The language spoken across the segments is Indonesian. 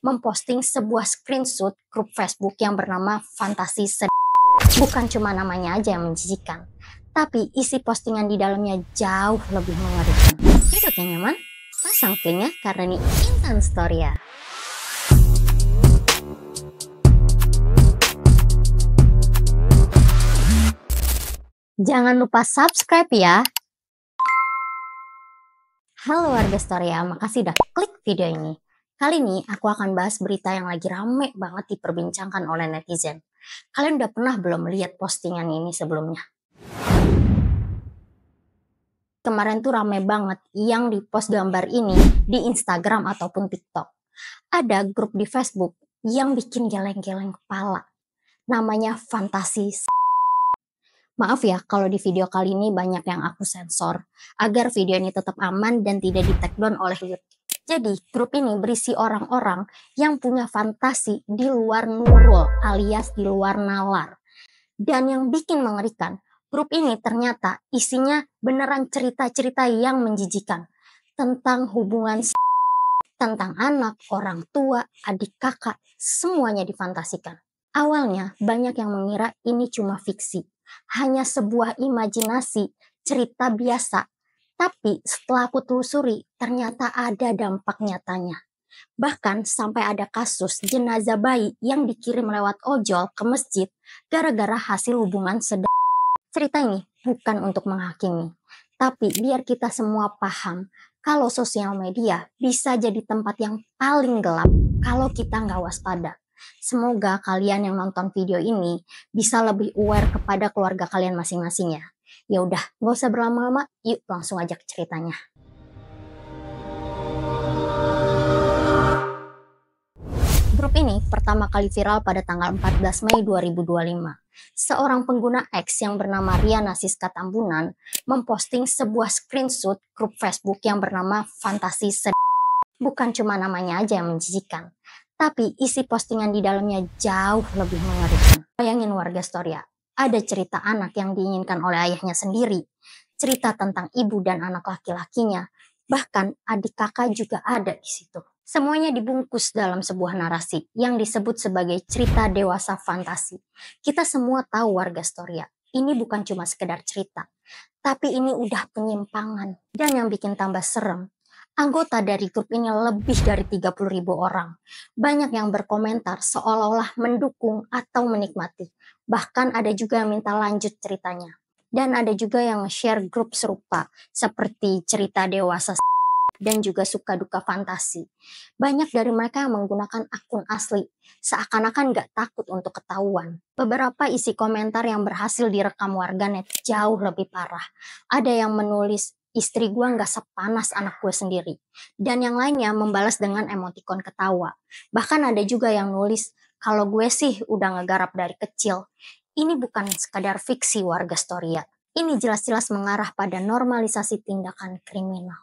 memposting sebuah screenshot grup Facebook yang bernama Fantasi Sedih. Bukan cuma namanya aja yang menjijikan, tapi isi postingan di dalamnya jauh lebih mengerikan. Duduk yang nyaman, pasang playnya karena ini Intan Story ya. Jangan lupa subscribe ya. Halo warga Storia, makasih udah klik video ini. Kali ini aku akan bahas berita yang lagi rame banget diperbincangkan oleh netizen. Kalian udah pernah belum lihat postingan ini sebelumnya? Kemarin tuh rame banget yang di-post gambar ini di Instagram ataupun TikTok. Ada grup di Facebook yang bikin geleng-geleng kepala. Namanya Fantasi. Maaf ya kalau di video kali ini banyak yang aku sensor, agar video ini tetap aman dan tidak di-take down oleh YouTube. Jadi, grup ini berisi orang-orang yang punya fantasi di luar nurul alias di luar nalar. Dan yang bikin mengerikan, grup ini ternyata isinya beneran cerita-cerita yang menjijikan. Tentang hubungan, tentang anak, orang tua, adik kakak, semuanya difantasikan. Awalnya banyak yang mengira ini cuma fiksi. Hanya sebuah imajinasi, cerita biasa. Tapi setelah aku telusuri, ternyata ada dampak nyatanya. Bahkan sampai ada kasus jenazah bayi yang dikirim lewat ojol ke masjid gara-gara hasil hubungan sedang. Cerita ini bukan untuk menghakimi, tapi biar kita semua paham kalau sosial media bisa jadi tempat yang paling gelap kalau kita nggak waspada. Semoga kalian yang nonton video ini bisa lebih aware kepada keluarga kalian masing-masing ya. Ya udah, nggak usah berlama-lama, yuk langsung aja ke ceritanya. Grup ini pertama kali viral pada tanggal 14 Mei 2025. Seorang pengguna X yang bernama Riana Siska Tambunan memposting sebuah screenshot grup Facebook yang bernama Fantasi Sedih. Bukan cuma namanya aja yang menjijikan, tapi isi postingan di dalamnya jauh lebih mengerikan. Bayangin warga Storia, ada cerita anak yang diinginkan oleh ayahnya sendiri, cerita tentang ibu dan anak laki-lakinya, bahkan adik kakak juga ada di situ. Semuanya dibungkus dalam sebuah narasi yang disebut sebagai cerita dewasa fantasi. Kita semua tahu warga Storia, ini bukan cuma sekedar cerita, tapi ini udah penyimpangan. Dan yang bikin tambah serem, anggota dari grup ini lebih dari 30.000 orang. Banyak yang berkomentar seolah-olah mendukung atau menikmati. Bahkan ada juga yang minta lanjut ceritanya. Dan ada juga yang share grup serupa seperti cerita dewasa dan juga suka duka fantasi. Banyak dari mereka yang menggunakan akun asli, seakan-akan gak takut untuk ketahuan. Beberapa isi komentar yang berhasil direkam warganet jauh lebih parah. Ada yang menulis, istri gue gak sepanas anak gue sendiri. Dan yang lainnya membalas dengan emotikon ketawa. Bahkan ada juga yang nulis, kalau gue sih udah ngegarap dari kecil. Ini bukan sekadar fiksi warga Storia. Ini jelas-jelas mengarah pada normalisasi tindakan kriminal.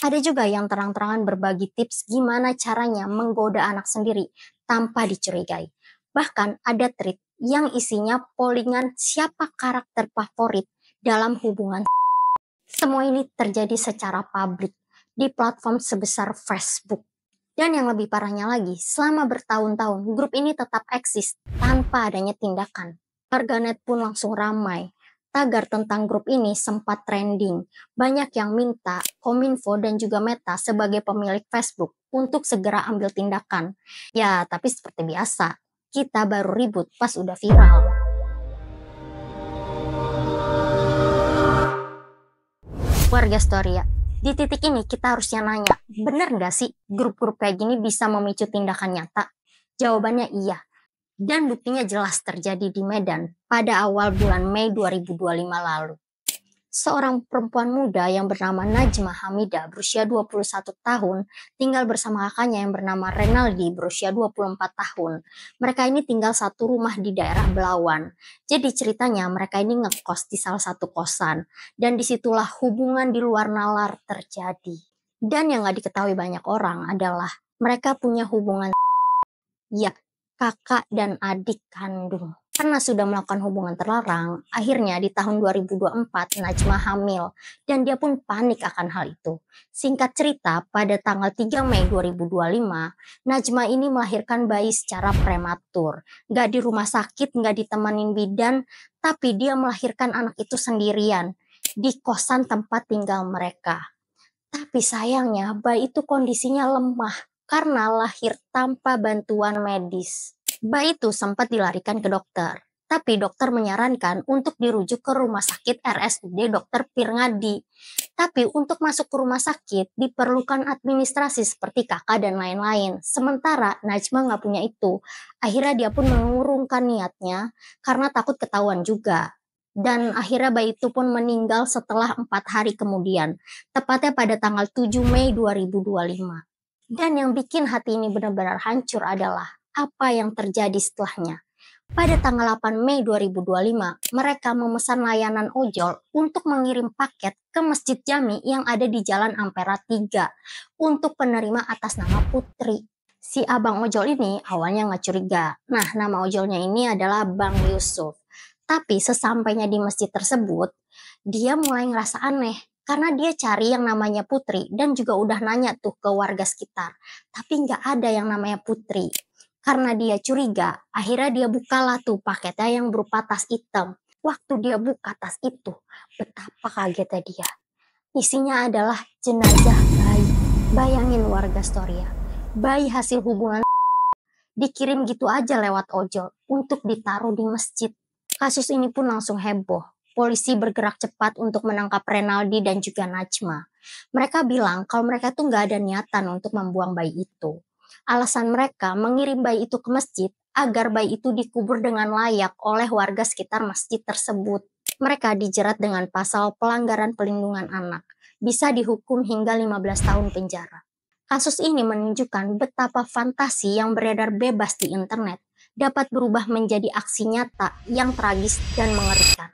Ada juga yang terang-terangan berbagi tips gimana caranya menggoda anak sendiri tanpa dicurigai. Bahkan ada thread yang isinya pollingan siapa karakter favorit dalam hubungan. Semua ini terjadi secara publik di platform sebesar Facebook. Dan yang lebih parahnya lagi, selama bertahun-tahun grup ini tetap eksis tanpa adanya tindakan. Warganet pun langsung ramai. Tagar tentang grup ini sempat trending. Banyak yang minta Kominfo dan juga Meta sebagai pemilik Facebook untuk segera ambil tindakan. Ya, tapi seperti biasa, kita baru ribut pas udah viral. Warga Storia, di titik ini kita harusnya nanya, bener nggak sih grup-grup kayak gini bisa memicu tindakan nyata? Jawabannya iya. Dan buktinya jelas terjadi di Medan pada awal bulan Mei 2025 lalu. Seorang perempuan muda yang bernama Najma Hamidah berusia 21 tahun tinggal bersama kakaknya yang bernama Renaldi berusia 24 tahun. Mereka ini tinggal satu rumah di daerah Belawan. Jadi ceritanya mereka ini ngekos di salah satu kosan. Dan disitulah hubungan di luar nalar terjadi. Dan yang gak diketahui banyak orang adalah mereka punya hubungan, ya, kakak dan adik kandung. Karena sudah melakukan hubungan terlarang, akhirnya di tahun 2024 Najma hamil dan dia pun panik akan hal itu. Singkat cerita, pada tanggal 3 Mei 2025, Najma ini melahirkan bayi secara prematur. Gak di rumah sakit, gak ditemanin bidan, tapi dia melahirkan anak itu sendirian di kosan tempat tinggal mereka. Tapi sayangnya bayi itu kondisinya lemah karena lahir tanpa bantuan medis. Bayi itu sempat dilarikan ke dokter, tapi dokter menyarankan untuk dirujuk ke rumah sakit RSUD Dr. Pirngadi. Tapi untuk masuk ke rumah sakit diperlukan administrasi seperti kakak dan lain-lain. Sementara Najma nggak punya itu. Akhirnya dia pun mengurungkan niatnya karena takut ketahuan juga. Dan akhirnya bayi itu pun meninggal setelah 4 hari kemudian, tepatnya pada tanggal 7 Mei 2025. Dan yang bikin hati ini benar-benar hancur adalah apa yang terjadi setelahnya. Pada tanggal 8 Mei 2025, mereka memesan layanan ojol untuk mengirim paket ke Masjid Jami yang ada di Jalan Ampera 3 untuk penerima atas nama Putri. Si abang ojol ini awalnya nggak curiga. Nah, nama ojolnya ini adalah Bang Yusuf. Tapi sesampainya di masjid tersebut, dia mulai ngerasa aneh karena dia cari yang namanya Putri dan juga udah nanya tuh ke warga sekitar. Tapi nggak ada yang namanya Putri. Karena dia curiga, akhirnya dia bukalah tuh paketnya yang berupa tas hitam. Waktu dia buka tas itu, betapa kagetnya dia. Isinya adalah jenazah bayi. Bayangin warga Storia, bayi hasil hubungan dikirim gitu aja lewat ojol untuk ditaruh di masjid. Kasus ini pun langsung heboh. Polisi bergerak cepat untuk menangkap Renaldi dan juga Najma. Mereka bilang kalau mereka tuh nggak ada niatan untuk membuang bayi itu. Alasan mereka mengirim bayi itu ke masjid agar bayi itu dikubur dengan layak oleh warga sekitar masjid tersebut. Mereka dijerat dengan pasal pelanggaran pelindungan anak. Bisa dihukum hingga 15 tahun penjara. Kasus ini menunjukkan betapa fantasi yang beredar bebas di internet dapat berubah menjadi aksi nyata yang tragis dan mengerikan.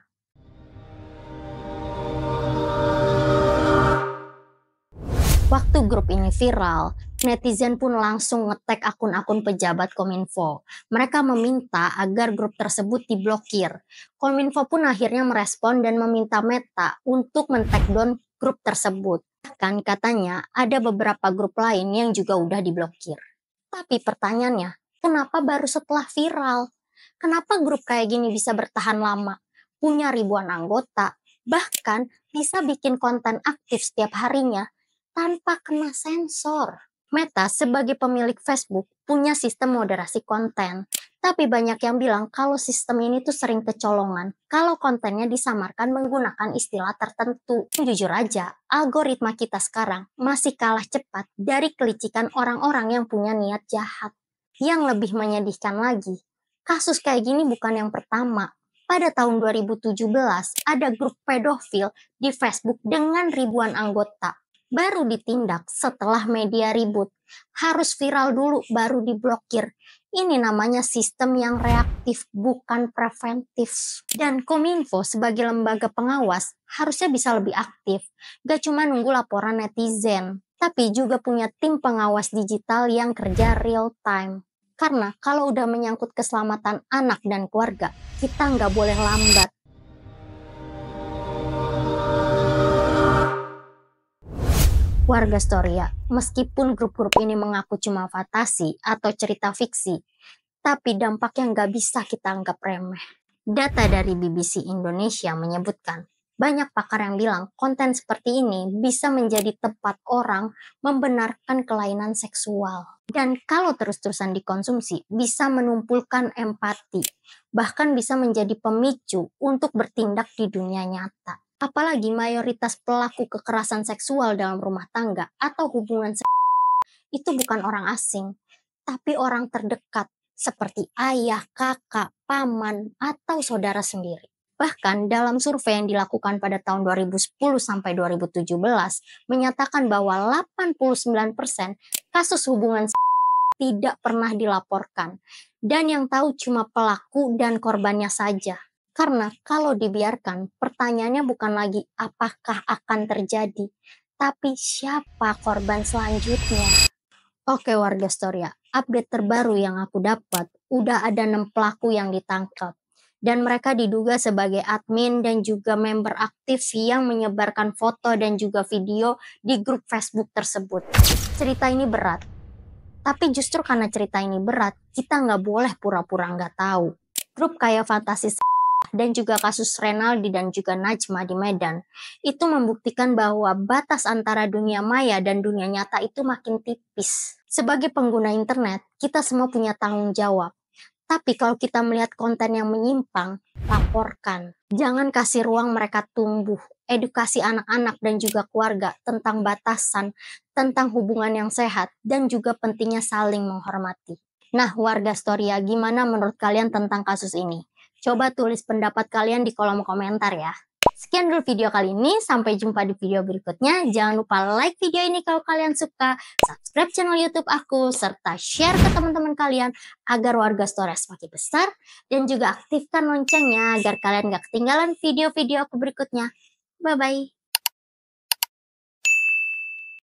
Waktu grup ini viral, netizen pun langsung nge-tag akun-akun pejabat Kominfo. Mereka meminta agar grup tersebut diblokir. Kominfo pun akhirnya merespon dan meminta Meta untuk men-tag down grup tersebut. Bahkan katanya ada beberapa grup lain yang juga udah diblokir. Tapi pertanyaannya, kenapa baru setelah viral? Kenapa grup kayak gini bisa bertahan lama? Punya ribuan anggota, bahkan bisa bikin konten aktif setiap harinya tanpa kena sensor. Meta sebagai pemilik Facebook punya sistem moderasi konten. Tapi banyak yang bilang kalau sistem ini tuh sering kecolongan kalau kontennya disamarkan menggunakan istilah tertentu. Jujur aja, algoritma kita sekarang masih kalah cepat dari kelicikan orang-orang yang punya niat jahat. Yang lebih menyedihkan lagi, kasus kayak gini bukan yang pertama. Pada tahun 2017, ada grup pedofil di Facebook dengan ribuan anggota. Baru ditindak setelah media ribut. Harus viral dulu baru diblokir. Ini namanya sistem yang reaktif, bukan preventif. Dan Kominfo sebagai lembaga pengawas harusnya bisa lebih aktif. Gak cuma nunggu laporan netizen, tapi juga punya tim pengawas digital yang kerja real time. Karena kalau udah menyangkut keselamatan anak dan keluarga, kita nggak boleh lambat. Warga Storia, meskipun grup-grup ini mengaku cuma fantasi atau cerita fiksi, tapi dampaknya nggak bisa kita anggap remeh. Data dari BBC Indonesia menyebutkan, banyak pakar yang bilang konten seperti ini bisa menjadi tempat orang membenarkan kelainan seksual. Dan kalau terus-terusan dikonsumsi, bisa menumpukan empati, bahkan bisa menjadi pemicu untuk bertindak di dunia nyata. Apalagi mayoritas pelaku kekerasan seksual dalam rumah tangga atau hubungan itu bukan orang asing, tapi orang terdekat seperti ayah, kakak, paman, atau saudara sendiri. Bahkan dalam survei yang dilakukan pada tahun 2010 sampai 2017 menyatakan bahwa 89% kasus hubungan tidak pernah dilaporkan dan yang tahu cuma pelaku dan korbannya saja. Karena kalau dibiarkan, pertanyaannya bukan lagi apakah akan terjadi, tapi siapa korban selanjutnya. Oke warga Storia, update terbaru yang aku dapat, udah ada 6 pelaku yang ditangkap. dan mereka diduga sebagai admin dan juga member aktif yang menyebarkan foto dan juga video di grup Facebook tersebut. Cerita ini berat, tapi justru karena cerita ini berat, kita nggak boleh pura-pura nggak tahu. Grup kayak Fantasi dan juga kasus Renaldi dan juga Najma di Medan, itu membuktikan bahwa batas antara dunia maya dan dunia nyata itu makin tipis. Sebagai pengguna internet, kita semua punya tanggung jawab. Tapi kalau kita melihat konten yang menyimpang, laporkan. Jangan kasih ruang mereka tumbuh. Edukasi anak-anak dan juga keluarga tentang batasan, tentang hubungan yang sehat, dan juga pentingnya saling menghormati. Nah, warga Storia, gimana menurut kalian tentang kasus ini? Coba tulis pendapat kalian di kolom komentar ya. Sekian dulu video kali ini, sampai jumpa di video berikutnya. Jangan lupa like video ini kalau kalian suka, subscribe channel YouTube aku, serta share ke teman-teman kalian agar warga Storia semakin besar, dan juga aktifkan loncengnya agar kalian gak ketinggalan video-video aku berikutnya. Bye-bye.